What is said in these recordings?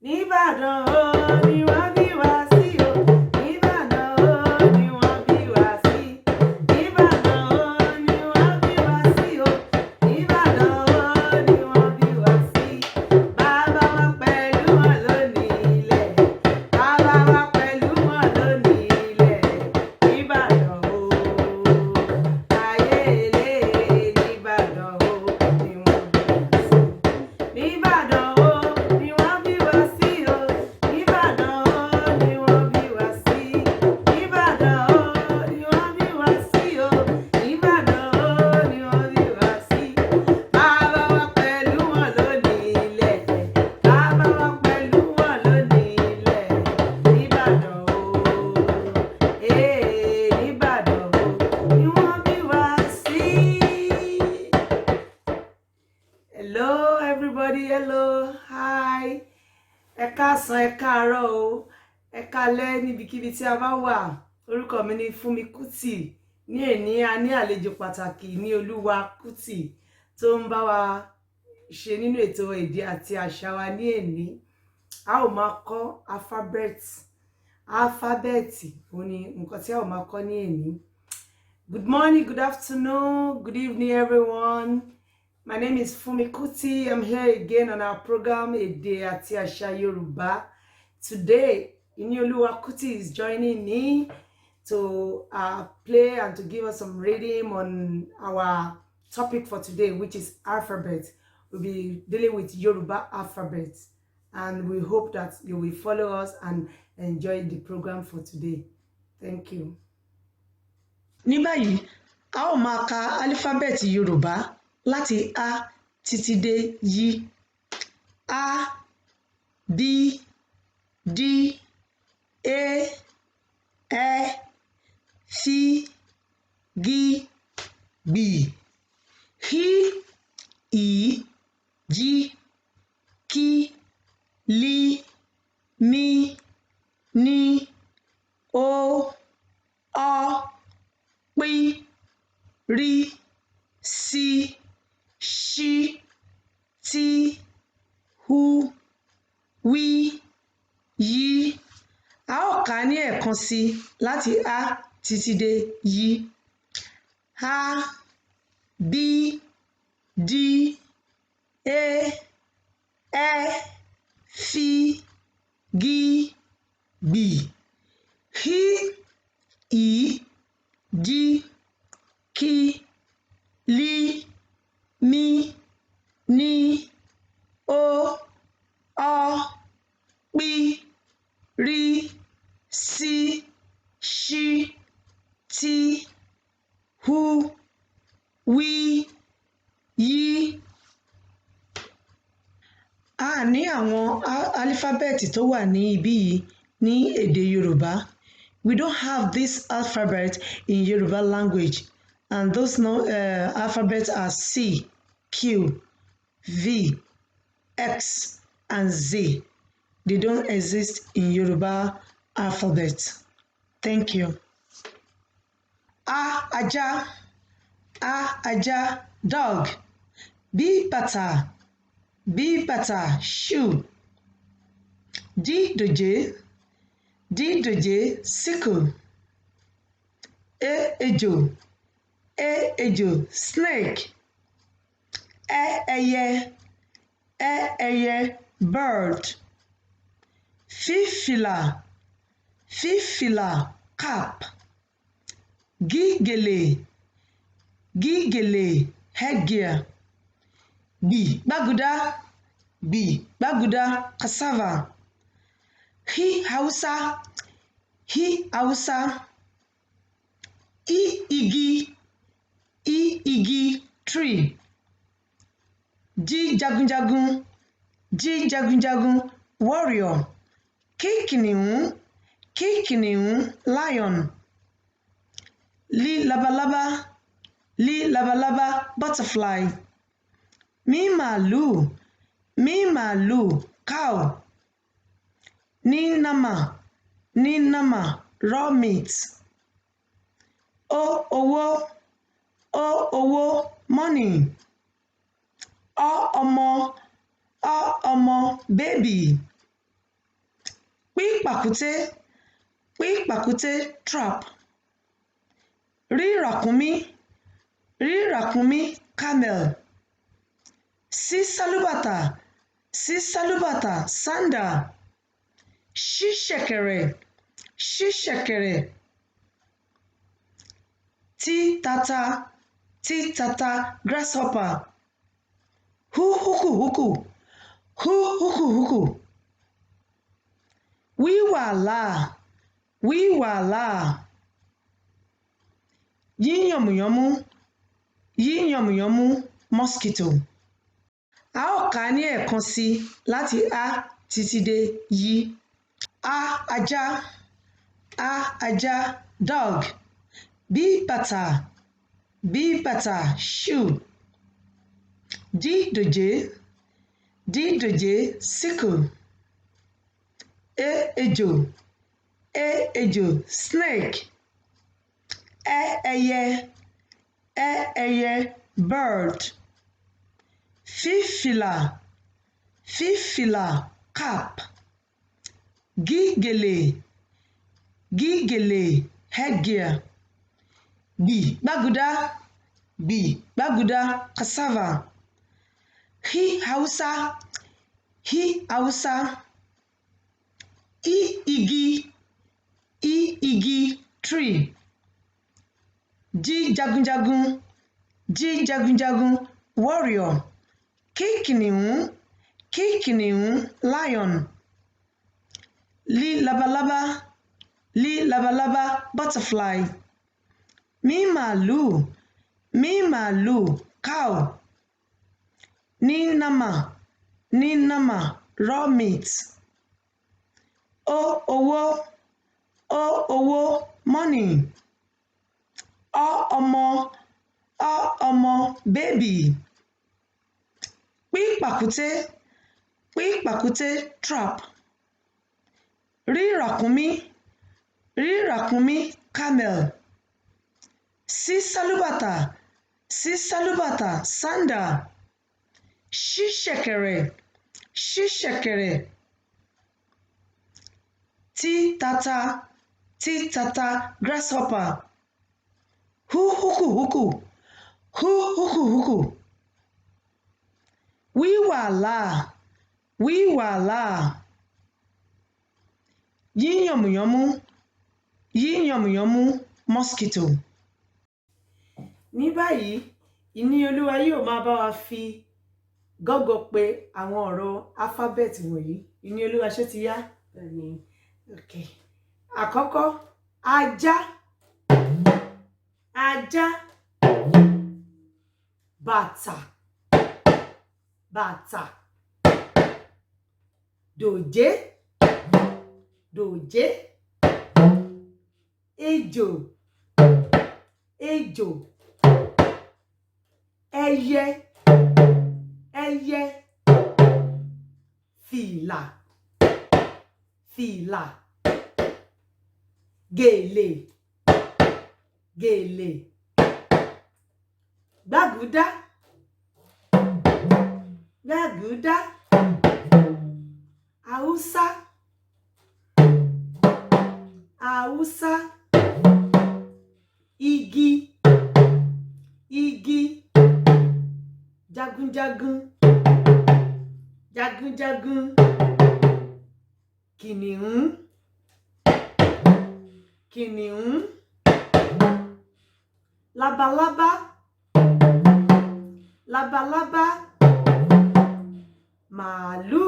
Nìbàdàn o ni wọ́n bí wá sí o. Nìbàdàn o ni wọ́n bí wá sí. Nìbàdàn o ni wọ́n bí wá sí o. Nìbàdàn o ni wọ́n bí wá sí. Bàbá wa pẹ̀lú wọn lónìí ilẹ̀. Bàbá wa pẹ̀lú wọn lónìí ilẹ̀. Nìbàdàn o. Ayé ilé Nìbàdàn o ni wọ́n bí wá sí. Nìbàdàn o ni wọ́n bí wá sí o. Nìbàdàn o ni wọ́n bí wá sí. Nìbàdàn o ni wọ́n bí wá sí o. Nìbàdàn o ni wọ́n bí wá sí. Bàbá wa pẹ̀lú wọn lónìí ilẹ̀. Bàbá wa pẹ̀lú wọn lónìí ilẹ̀. Nìbàdàn o. Nìbàdàn o ni wọ́n bí wá sí. Hello everybody, hello, hi. Ẹ káàsán, ẹ káàárọ̀ o. Ẹ káalẹ́ níbikíbi tí a bá wà. Orúkọ mi ni Fúnmi Kútì. Ní èní a ní àlejò pàtàkì ní Olúwa Kútì tó ń bá wa ṣe nínú ètò èdè àti àṣà wa ní èní. A ó máa kọ́ alphabeti òun ni nǹkan tí a ó máa kọ́ ní èní. Good morning, good afternoon, good evening everyone. My name is Fúnmi Kútì. I'm here again on our program Èdè àti Àṣà Yorùbá. Today, Inioluwa Kuti is joining me to play and to give us some reading on our topic for today, which is alphabet. We'll be dealing with Yoruba alphabet, and we hope that you will follow us and enjoy the program for today. Thank you. Ní báyìí, a ó máa ka álífábẹ́ẹ̀tì Yorùbá láti A títí dé Y. A, B, D, E, Ẹ, F, G, B, H, I, J, K, L, M, N, O, Ọ, P, R, S, Ṣ, T, Hu, Wí, Yí. A ó kà á ní ẹ̀kan sí i láti A títí dé Y. A, B, D, E, Ẹ, F, G, B, H, I, J, K, L, M, N, O, Ọ, P, R, S, Ṣ, T, Hu, Wí, Yí. A ní àwọn álífábẹ́ẹ̀tì tó wà ní ibí yìí ní èdè Yorùbá. We don't have this alphabet in Yoruba language, and those alphabets are C, Q, V, X, and Z. They don't exist in Yoruba alphabet. Thank you. A, ajá, dog. B, bàtà, shoe. D, dòjé, sickle. E, ejò, snake. Ẹyẹ, bird. F, fìlà, cap. G, gèlè, headgear. B, gbàgúdá, cassava. H, Hausa. I, igi, tree. J, jagunjagun, warrior. K, kìnìún, lion. L, labalábá, butterfly. M, màálù, cow. N, nama, raw meat. O, owó, money. Ọ, ọmọ, baby. Pí pàkúté trap. Rí ràkúnmí camel. Sí sálúbàtà sandal. Ṣí ṣẹ̀kẹ̀rẹ̀. Tí tata grasshopper. Hú húkù. Wí wàhálà. Yí yànmùyánmú mosquito. A ó kà á ní ẹ̀kan sí láti A títí dé Yí. A ajá dog. B bàtà shoe. D dòjé sickle. E ejò snake. Ẹyẹ bird. Fífìlà cap. Gígèlè headgear. Gbàgúdá cassava. Hí Hausa. Igi tree. Jí jagunjagun warrior. Kí kìnìún lion. Lí labalábá butterfly. Mí màálù cow. Ní nàmà raw meat. Owó money. Ọmọ baby. Pí pàkúté trap. Rí ràkúnmí camel. Sí sálúbàtà sandal. Ṣí ṣẹ̀kẹ̀rẹ̀. Tí tata grasshopper. Hú húkù. Wí wàhálà. Yí yànmùyánmú mosquito. Ní báyìí ìní olúwa yóò máa bá wa fi gọ́gọ́ pé àwọn ọ̀rọ̀ alphabet wọ̀nyí. Ìní olúwa ṣé ti yá? Okay. Àkọ́kọ́ ajá. Bàtà. Dòjé. Ejò. Ẹyẹ. Fìlà. Gèlè. Gbàgúdá. Haúsá. Igi. Jagunjagun. Kìnìún. Labalábá. Màálù.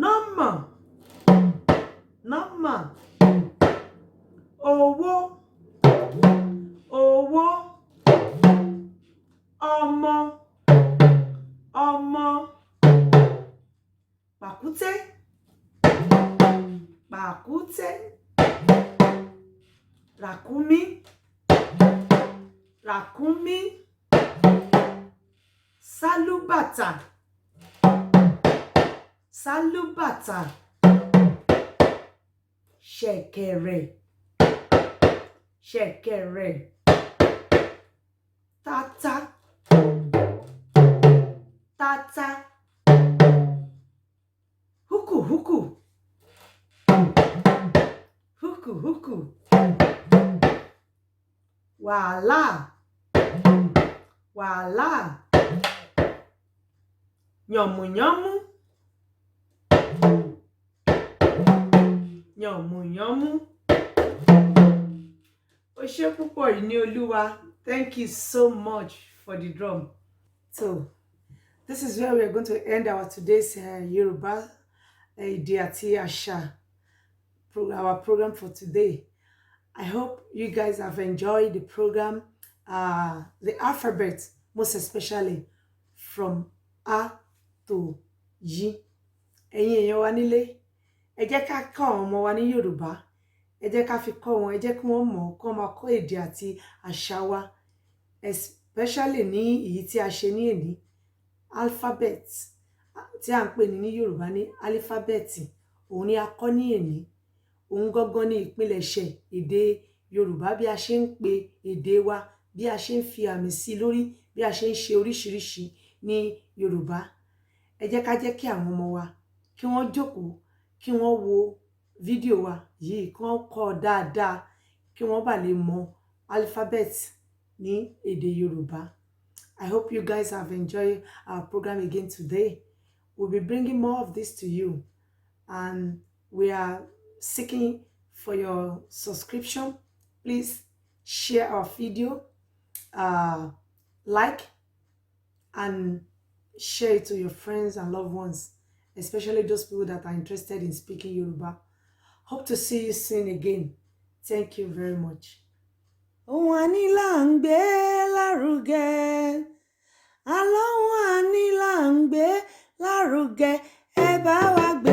Nọ́mà. Owó. Ọmọ. Pàkúté. Ràkúnmí. Sálúbàtà. Ṣẹ̀kẹ̀rẹ̀. Tata. huku. Huku, huku. Wàhálà. Wàhálà. Yànmùyánmú. Yànmùyánmú. Ó ṣé púpọ̀ Ìníolúwa. Thank you so much for the drum. So, this is where we are going to end our today's Yoruba Èdè àti Àṣà our program for today. I hope you guys have enjoyed the program, the alphabet, most especially from A to Y. Ẹ̀yin èèyàn wa nílé, ẹ jẹ́ ká kọ́ àwọn ọmọ wa ní Yorùbá, ẹ jẹ́ ká fi kọ́ wọn, ẹ jẹ́ kí wọ́n mọ̀ kó máa kọ́ èdè àti àṣà wa, especially ní èyí tí a ṣe ní èní, alphabet tí à ń pè ní Yorùbá ní alifábẹ́ẹ̀tì, òun ni a kọ́ ní èní. Òun gangan ní ìpilẹ̀ṣẹ̀ èdè Yorùbá, bí a ṣe ń pe èdè wa, bí a ṣe ń fi àmì sí lórí, bí a ṣe ń ṣe oríṣiríṣi ní Yorùbá. Ẹ jẹ́ ká jẹ́ kí àwọn ọmọ wa kí wọ́n jókòó, kí wọ́n wo fídíò wa yìí, kí wọ́n kọ́ dáadáa, kí wọ́n bá lè mọ alphabet ní èdè Yorùbá. I hope you guys have enjoyed our program again today. We'll be bringing more of this to you, and we are seeking for your subscription. Please share our video, like and share it to your friends and loved ones, especially those people that are interested in speaking Yoruba. Hope to see you soon again. Thank you very much. Ohun àní là ń gbé lárugẹ, àlọ́ ohun àní là ń gbé lárugẹ, ẹ bá wa gbé